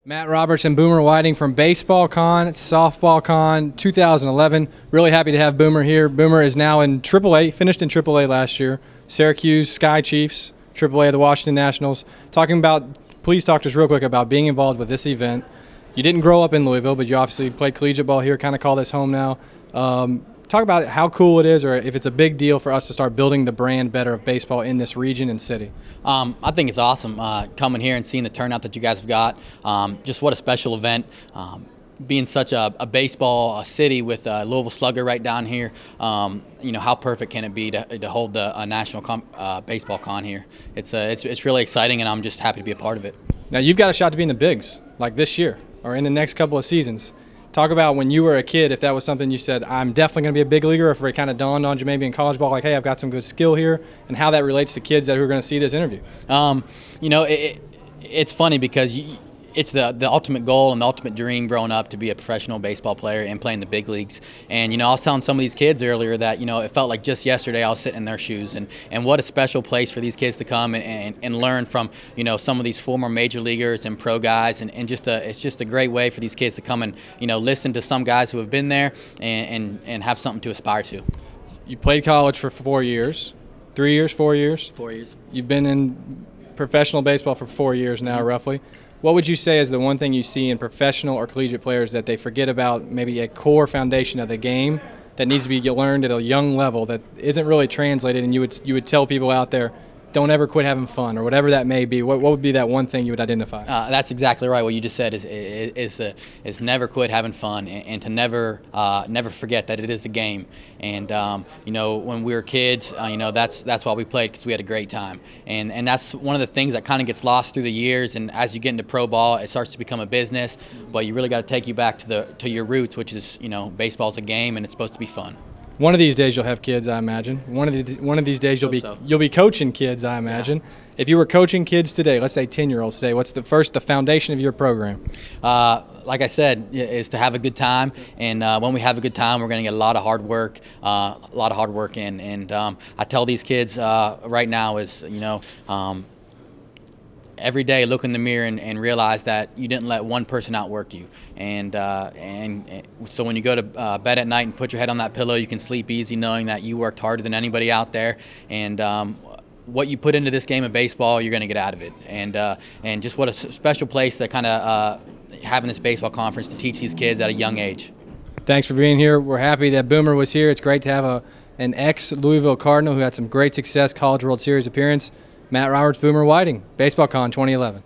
Matt Roberts and Boomer Whiting from Baseballcon, Softballcon 2011. Really happy to have Boomer here. Boomer is now in AAA, finished in AAA last year. Syracuse Sky Chiefs, AAA of the Washington Nationals. Please talk to us real quick about being involved with this event. You didn't grow up in Louisville, but you obviously played collegiate ball here, kind of call this home now. Talk about how cool it is, or if it's a big deal for us to start building the brand better of baseball in this region and city. I think it's awesome coming here and seeing the turnout that you guys have got. Just what a special event. Being such a baseball city with Louisville Slugger right down here, you know, how perfect can it be to hold the national baseball con here? It's really exciting, and I'm just happy to be a part of it. Now you've got a shot to be in the bigs, like this year or in the next couple of seasons. Talk about when you were a kid, if that was something you said, I'm definitely going to be a big leaguer, or if it kind of dawned on you maybe in college ball, like, hey, I've got some good skill here, and how that relates to kids that are going to see this interview. You know, it's funny because it's the ultimate goal and the ultimate dream growing up to be a professional baseball player and play in the big leagues. And, you know, I was telling some of these kids earlier that, you know, it felt like just yesterday I was sitting in their shoes. And what a special place for these kids to come and learn from, you know, some of these former major leaguers and pro guys. And it's just a great way for these kids to come and, you know, listen to some guys who have been there and have something to aspire to. You played college for 4 years, 3 years, 4 years? 4 years. You've been in professional baseball for 4 years now, roughly. What would you say is the one thing you see in professional or collegiate players that they forget about, maybe a core foundation of the game that needs to be learned at a young level that isn't really translated, and you would tell people out there, don't ever quit having fun, or whatever that may be? What would be that one thing you would identify? That's exactly right. What you just said is never quit having fun, and to never forget that it is a game. And you know, when we were kids, you know, that's why we played, because we had a great time. And that's one of the things that kind of gets lost through the years. And as you get into pro ball, it starts to become a business. But you really got to take you back to your roots, which is, you know, baseball's a game and it's supposed to be fun. One of these days you'll have kids, I imagine. One of these days you'll be coaching kids, I imagine. Yeah. If you were coaching kids today, let's say 10-year-olds today, what's the foundation of your program? Like I said, is to have a good time, and when we have a good time, we're going to get a lot of hard work, in. And I tell these kids right now is, you know, every day look in the mirror and realize that you didn't let one person outwork you. And so when you go to bed at night and put your head on that pillow, you can sleep easy knowing that you worked harder than anybody out there. And what you put into this game of baseball, you're going to get out of it. And just what a special place that kind of having this baseball conference to teach these kids at a young age. Thanks for being here. We're happy that Boomer was here. It's great to have an ex-Louisville Cardinal who had some great success, College World Series appearance. Matt Roberts, Boomer Whiting, Baseballcon 2011.